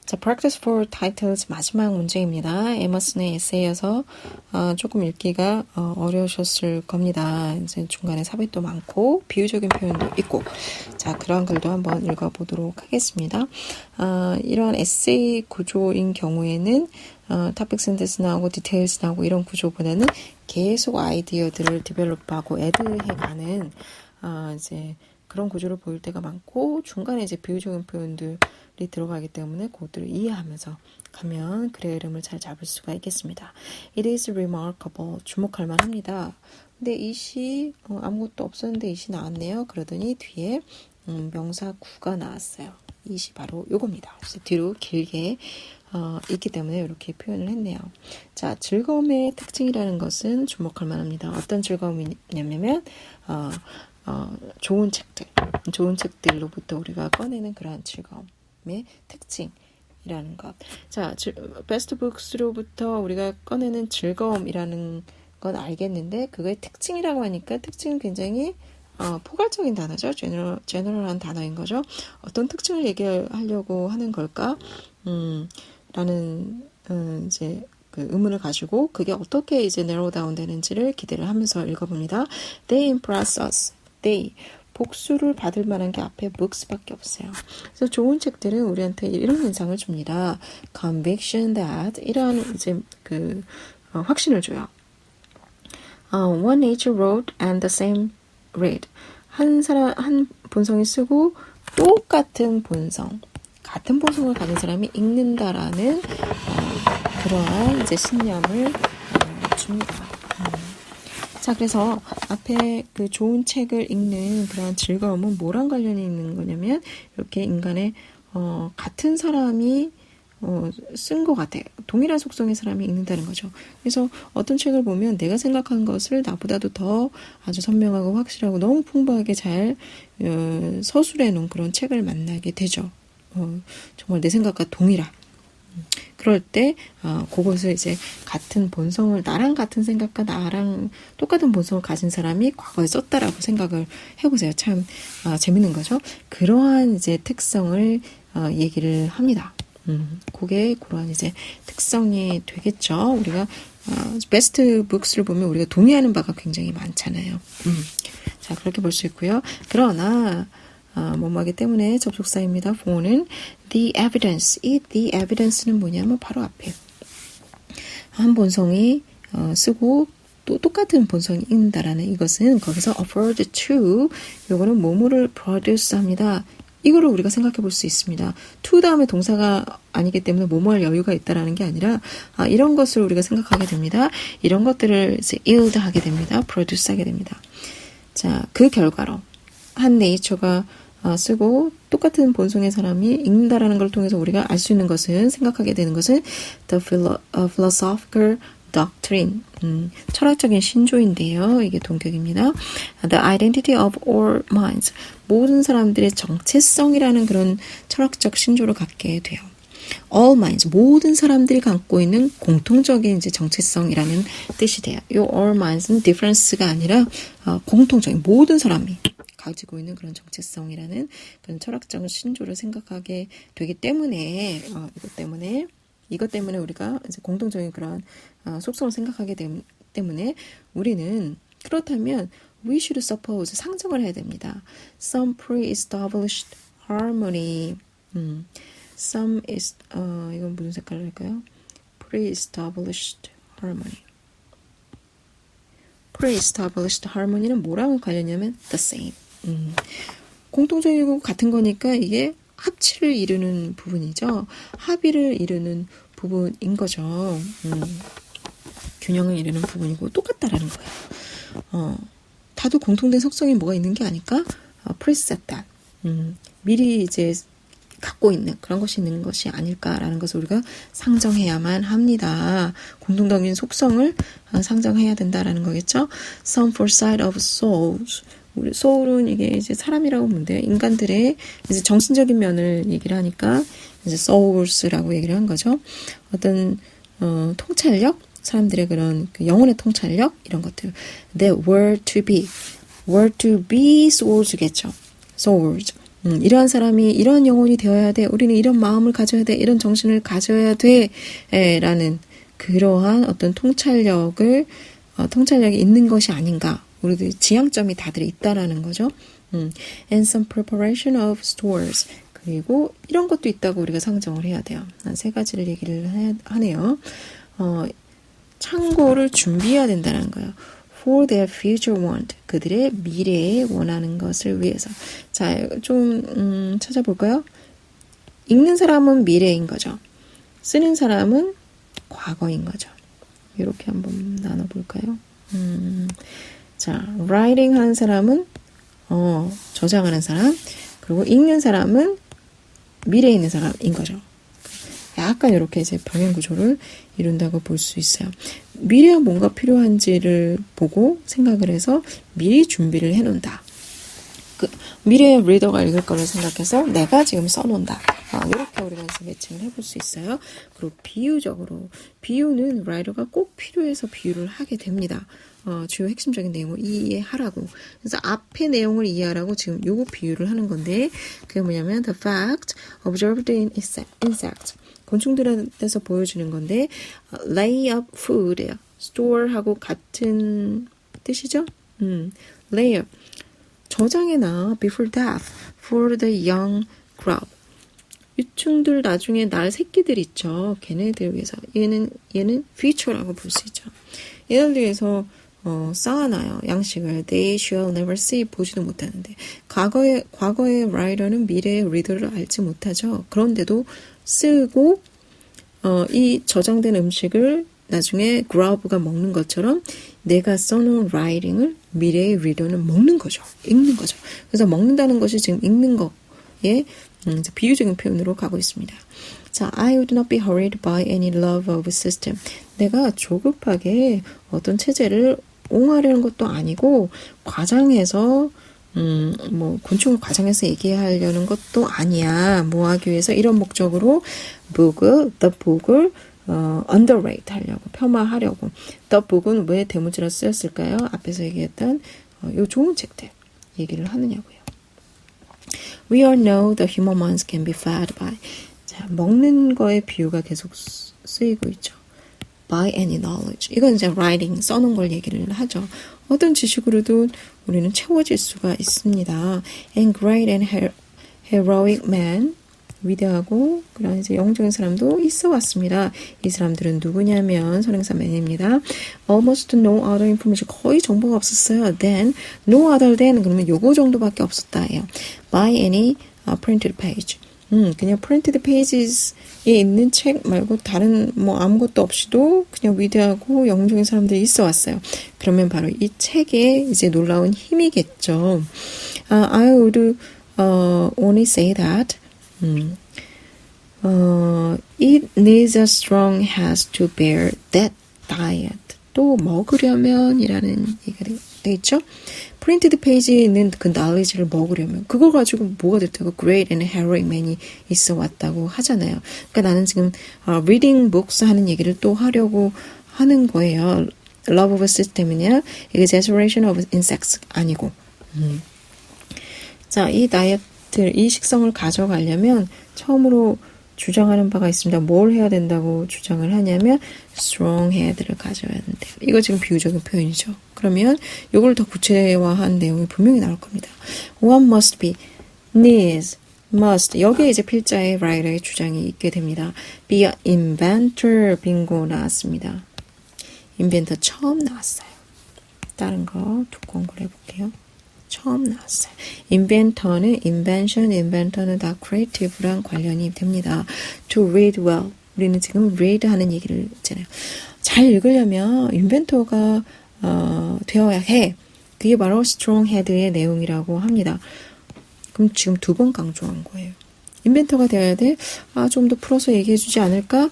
자, practice for titles 마지막 문제입니다. 에머슨의 에세이여서 조금 읽기가 어려우셨을 겁니다. 이제 중간에 삽입도 많고 비유적인 표현도 있고, 자, 그런 글도 한번 읽어보도록 하겠습니다. 이런 에세이 구조인 경우에는 topic sentence 나오고 details 나오고 이런 구조보다는 계속 아이디어들을 디벨롭하고 애드해가는 이제 그런 구조를 보일 때가 많고, 중간에 이제 비유적인 표현들이 들어가기 때문에 그것들을 이해하면서 가면 글의 흐름을 잘 잡을 수가 있겠습니다. It is remarkable. 주목할 만합니다. 근데 이 시 아무것도 없었는데 이 시 나왔네요. 그러더니 뒤에 명사 구가 나왔어요. 이 시 바로 요겁니다. 그래서 뒤로 길게 있기 때문에 이렇게 표현을 했네요. 자, 즐거움의 특징이라는 것은 주목할 만합니다. 어떤 즐거움이냐면 좋은 책들로부터 우리가 꺼내는 그러한 즐거움의 특징이라는 것. 자, 베스트 북스로부터 우리가 꺼내는 즐거움이라는 건 알겠는데, 그거의 특징이라고 하니까 특징은 굉장히 포괄적인 단어죠. 제너럴한 단어인 거죠. 어떤 특징을 얘기하려고 하는 걸까? 라는 이제 그 의문을 가지고 그게 어떻게 이제 narrow down 되는지를 기대를 하면서 읽어봅니다. They impress us. They. 복수를 받을 만한 게 앞에 books밖에 없어요. 그래서 좋은 책들은 우리한테 이런 인상을 줍니다. Conviction that 이런 이제 그 확신을 줘요. One nature wrote and the same read. 한 본성이 쓰고 똑같은 본성. 같은 본성을 가진 사람이 읽는다라는 그러한 이제 신념을 줍니다. 자, 그래서 앞에 그 좋은 책을 읽는 그러한 즐거움은 뭐랑 관련이 있는 거냐면, 이렇게 인간의 같은 사람이 쓴 것 같아. 동일한 속성의 사람이 읽는다는 거죠. 그래서 어떤 책을 보면 내가 생각한 것을 나보다도 더 아주 선명하고 확실하고 너무 풍부하게 잘 서술해 놓은 그런 책을 만나게 되죠. 정말 내 생각과 동일한. 그럴 때 그것을 이제 같은 본성을, 나랑 같은 생각과 나랑 똑같은 본성을 가진 사람이 과거에 썼다라고 생각을 해보세요. 참 재밌는 거죠. 그러한 이제 특성을 얘기를 합니다. 그게 그러한 이제 특성이 되겠죠. 우리가 베스트 북스를 보면 우리가 동의하는 바가 굉장히 많잖아요. 자, 그렇게 볼 수 있고요. 그러나 뭐뭐하기 때문에 접속사입니다. for는 the evidence. 이 the evidence는 뭐냐면 바로 앞에 한 본성이 쓰고 또 똑같은 본성이 읽는다라는 이것은 거기서 afford to, 요거는 뭐뭐를 produce 합니다. 이거를 우리가 생각해 볼 수 있습니다. to 다음에 동사가 아니기 때문에 뭐뭐 할 여유가 있다라는 게 아니라 이런 것을 우리가 생각하게 됩니다. 이런 것들을 이제 yield 하게 됩니다. produce 하게 됩니다. 자, 그 결과로 한 네이처가 쓰고 똑같은 본성의 사람이 읽는다라는 걸 통해서 우리가 알 수 있는 것은, 생각하게 되는 것은 the philosophical doctrine, 철학적인 신조인데요. 이게 동격입니다. The identity of all minds, 모든 사람들의 정체성이라는 그런 철학적 신조를 갖게 돼요. All minds, 모든 사람들이 갖고 있는 공통적인 이제 정체성이라는 뜻이 돼요. 이 all minds는 difference가 아니라 공통적인, 모든 사람이 가지고 있는 그런 정체성이라는 그런 철학적 신조를 생각하게 되기 때문에 이것 때문에 우리가 이제 공통적인 그런 속성을 생각하게 되기 때문에 우리는, 그렇다면 we should suppose, 상정을 해야 됩니다. Some pre-established harmony. 이건 무슨 색깔로 할까요? Pre-established harmony. Pre-established harmony는 뭐랑 관련이냐면 the same. 공통적이고 같은 거니까 이게 합치를 이루는 부분이죠. 합의를 이루는 부분인 거죠. 균형을 이루는 부분이고 똑같다라는 거예요. 다도 공통된 속성이 뭐가 있는 게 아닐까? preset that. 미리 이제 갖고 있는 그런 것이 있는 것이 아닐까라는 것을 우리가 상정해야만 합니다. 공통적인 속성을 상정해야 된다라는 거겠죠. Some foresight of souls. 우리 soul은 이게 이제 사람이라고 보면 돼요. 인간들의 이제 정신적인 면을 얘기를 하니까 이제 souls라고 얘기를 한 거죠. 어떤 통찰력, 사람들의 그런 그 영혼의 통찰력, 이런 것들. That were to be souls겠죠. souls. 이러한 사람이 이러한 영혼이 되어야 돼. 우리는 이런 마음을 가져야 돼. 이런 정신을 가져야 돼. 라는 그러한 어떤 통찰력이 있는 것이 아닌가. 우리들 지향점이 다들 있다라는 거죠. And some preparation of stores. 그리고 이런 것도 있다고 우리가 상정을 해야 돼요. 한 세 가지를 얘기를 하네요. 창고를 준비해야 된다는 거예요. For their future want. 그들의 미래에 원하는 것을 위해서. 자, 좀 찾아볼까요? 읽는 사람은 미래인 거죠. 쓰는 사람은 과거인 거죠. 이렇게 한번 나눠볼까요? 자, writing 하는 사람은 저장하는 사람, 그리고 읽는 사람은 미래에 있는 사람인 거죠. 약간 이렇게 이제 병행 구조를 이룬다고 볼 수 있어요. 미래에 뭔가 필요한지를 보고 생각을 해서 미리 준비를 해놓는다. 미래의 리더가 읽을 거를 생각해서 내가 지금 써놓는다. 이렇게 우리가 이제 매칭을 해볼 수 있어요. 그리고 비유적으로, 비유는 라이터가 꼭 필요해서 비유를 하게 됩니다. 주요 핵심적인 내용을 이해하라고. 그래서 앞의 내용을 이해하라고 지금 요거 비유를 하는 건데, 그게 뭐냐면 the fact observed in insects. 곤충들한테서 보여주는 건데, lay up food, store하고 같은 뜻이죠? lay up. 저장해놔 before death for the young crop. 유충들 나중에 날 새끼들 있죠. 걔네들 위해서. 얘는 future라고 볼 수 있죠. 얘네들 위해서 쌓아놔요. 양식을. They shall never see. 보지도 못하는데. 과거의 writer는 미래의 reader를 알지 못하죠. 그런데도 쓰고 이 저장된 음식을 나중에 grub가 먹는 것처럼 내가 써놓은 writing을 미래의 reader는 먹는 거죠. 읽는 거죠. 그래서 먹는다는 것이 지금 읽는 거에 비유적인 표현으로 가고 있습니다. 자, I would not be hurried by any love of system. 내가 조급하게 어떤 체제를 옹호하려는 것도 아니고 과장해서 곤충을 과장해서 얘기하려는 것도 아니야. 뭐하기 위해서 이런 목적으로 the book을 underrate 하려고, 폄하하려고. The book은 왜 대문자로 쓰였을까요? 앞에서 얘기했던 요 좋은 책들 얘기를 하느냐고요. We all know the human minds can be fed by. 자, 먹는 거의 비유가 계속 쓰이고 있죠. By any knowledge. 이건 이제 writing, 써놓은 걸 얘기를 하죠. 어떤 지식으로도 우리는 채워질 수가 있습니다. And great and heroic men. 위대하고 그런 이제 영적인 사람도 있어 왔습니다. 이 사람들은 누구냐면 선행사맨입니다. Almost no other information. 거의 정보가 없었어요. Then, no other than 그러면 요거 정도밖에 없었다예요. By any printed page. 그냥 printed pages에 있는 책 말고 다른 아무것도 없이도 그냥 위대하고 영적인 사람들이 있어 왔어요. 그러면 바로 이 책에 이제 놀라운 힘이겠죠. I would only say that it needs a strong head to bear that diet. 또 먹으려면 이라는 얘기가 돼 있죠. 프린티드 페이지에 있는 그 knowledge를 먹으려면 그걸 가지고 뭐가 됐다고 great and heroic man이 있어 왔다고 하잖아요. 그러니까 나는 지금 reading books 하는 얘기를 또 하려고 하는 거예요. love of system이냐 exaggeration of insects 아니고. 자, 이 다이어트, 이 식성을 가져가려면 처음으로 주장하는 바가 있습니다. 뭘 해야 된다고 주장을 하냐면 strong head를 가져야 된대요. 이거 지금 비유적인 표현이죠. 그러면 이걸 더 구체화한 내용이 분명히 나올 겁니다. One must be, needs, must. 여기에 이제 필자의 writer의 주장이 있게 됩니다. Be an inventor. 빙고 나왔습니다. inventor 처음 나왔어요. 다른 거 두꺼운 걸 해볼게요. 처음 나왔어요. inventor는 inventor는 다 creative랑 관련이 됩니다. To read well. 우리는 지금 read 하는 얘기를 했잖아요. 잘 읽으려면 inventor가 되어야 해. 그게 바로 strong head의 내용이라고 합니다. 그럼 지금 두 번 강조한 거예요. 인벤터가 되어야 돼? 좀 더 풀어서 얘기해주지 않을까?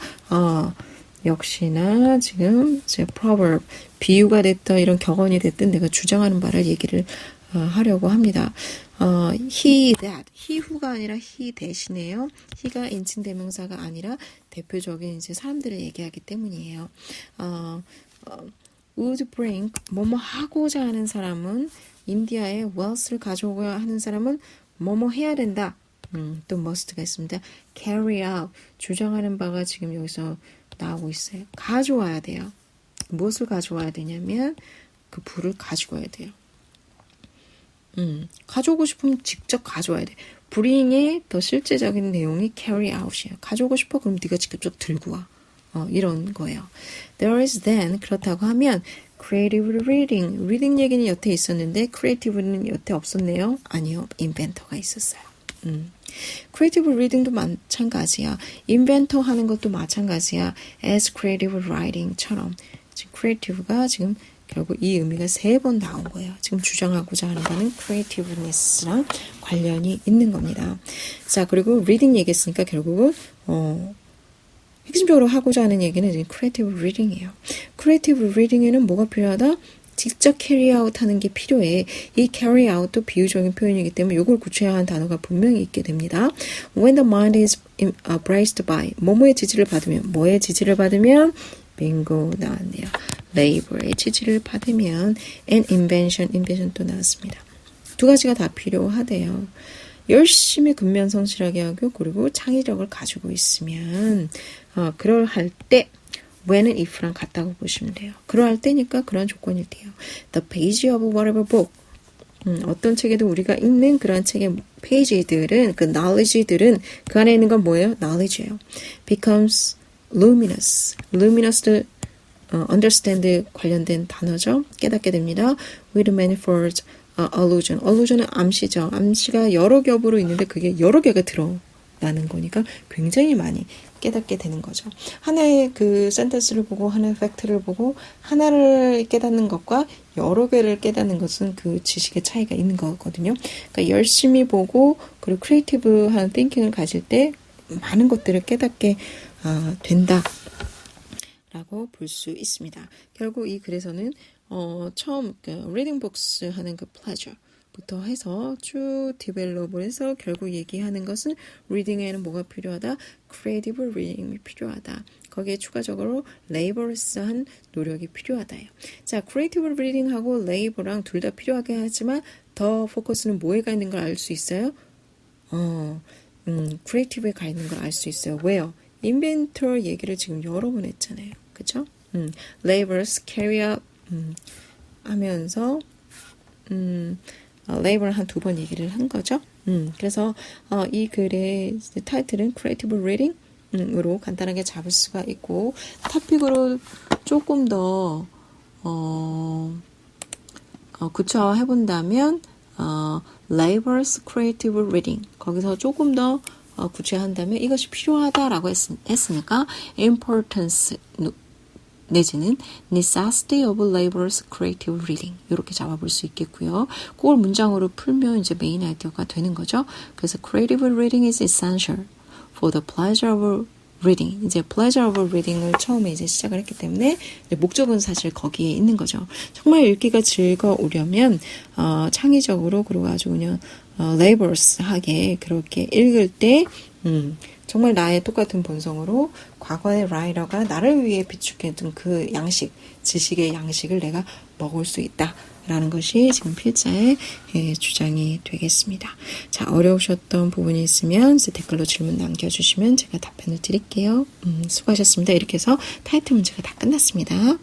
역시나 지금 제 proverb, 비유가 됐든 이런 격언이 됐든 내가 주장하는 바를 얘기를 하려고 합니다. he that, he who가 아니라 he 대신에요. he가 인칭 대명사가 아니라 대표적인 이제 사람들을 얘기하기 때문이에요. would bring, 뭐뭐 하고자 하는 사람은 인디아에 wealth를 가져오고자 하는 사람은 뭐뭐 해야 된다. 또 must가 있습니다. carry out. 주장하는 바가 지금 여기서 나오고 있어요. 가져와야 돼요. 무엇을 가져와야 되냐면 그 불을 가지고 와야 돼요. 가져오고 싶으면 직접 가져와야 돼. bring의 더 실제적인 내용이 carry out이에요. 가져오고 싶어? 그럼 네가 직접 들고 와. 이런 거예요. There is then, 그렇다고 하면 creative reading. reading 얘기는 여태 있었는데 creative는 여태 없었네요. 아니요. inventor가 있었어요. creative reading도 마찬가지야. inventor 하는 것도 마찬가지야. as creative writing처럼. 지금 creative가 지금 결국 이 의미가 3번 나온 거예요. 지금 주장하고자 하는 거는 creativeness랑 관련이 있는 겁니다. 자, 그리고 reading 얘기했으니까 결국은 핵심적으로 하고자 하는 얘기는 이제 creative reading이에요. creative reading에는 뭐가 필요하다? 직접 carry out 하는 게 필요해. 이 carry out도 비유적인 표현이기 때문에 이걸 구체화한 단어가 분명히 있게 됩니다. When the mind is braced by 뭐뭐의 지지를 받으면 뭐의 지지를 받으면 빙고 나왔네요. labor의 지지를 받으면 and invention 또 나왔습니다. 두 가지가 다 필요하대요. 열심히 근면성실하게 하고 그리고 창의력을 가지고 있으면 그럴할 때 when은 if랑 같다고 보시면 돼요. 그러할 때니까 그런 조건일 때요. The page of whatever book 어떤 책에도 우리가 읽는 그런 책의 페이지들은 그 knowledge들은 그 안에 있는 건 뭐예요? knowledge예요. becomes luminous도 understand 관련된 단어죠. 깨닫게 됩니다. with manifold allusion은 암시죠. 암시가 여러 겹으로 있는데 그게 여러 개가 드러나는 거니까 굉장히 많이 깨닫게 되는 거죠. 하나의 그 센텐스를 보고 하나의 팩트를 보고 하나를 깨닫는 것과 여러 개를 깨닫는 것은 그 지식의 차이가 있는 거거든요. 그러니까 열심히 보고 그리고 크리에이티브한 띵킹을 가질 때 많은 것들을 깨닫게 된다. 라고 볼 수 있습니다. 결국 이 글에서는 처음 그 reading books 하는 그 pleasure 부터 해서 쭉 디벨롭을 해서 결국 얘기하는 것은 reading에는 뭐가 필요하다? creative reading이 필요하다. 거기에 추가적으로 laborious한 노력이 필요하다요. 자, creative reading하고 labor랑 둘 다 필요하게 하지만 더 포커스는 뭐에 가 있는 걸 알 수 있어요? creative에 가 있는 걸 알 수 있어요. 왜요? inventor 얘기를 지금 여러 번 했잖아요. 그쵸? labors, carry out 하면서 labor을 한 2번 얘기를 한 거죠. 그래서 이 글의 타이틀은 creative reading으로 간단하게 잡을 수가 있고 토픽으로 조금 더 구체화해본다면 labors, creative reading 거기서 조금 더 구체화한다면 이것이 필요하다라고 했으니까 importance 내지는 necessity of labor's creative reading 이렇게 잡아볼 수 있겠고요. 그걸 문장으로 풀면 이제 메인 아이디어가 되는 거죠. 그래서 creative reading is essential for the pleasure of reading. 이제 pleasure of reading을 처음에 이제 시작을 했기 때문에 목적은 사실 거기에 있는 거죠. 정말 읽기가 즐거우려면 창의적으로 그리고 아주 그냥 laborious하게 그렇게 읽을 때 정말 나의 똑같은 본성으로 과거의 라이터가 나를 위해 비축했던 그 양식, 지식의 양식을 내가 먹을 수 있다라는 것이 지금 필자의 주장이 되겠습니다. 자, 어려우셨던 부분이 있으면 댓글로 질문 남겨주시면 제가 답변을 드릴게요. 수고하셨습니다. 이렇게 해서 타이틀 문제가 다 끝났습니다.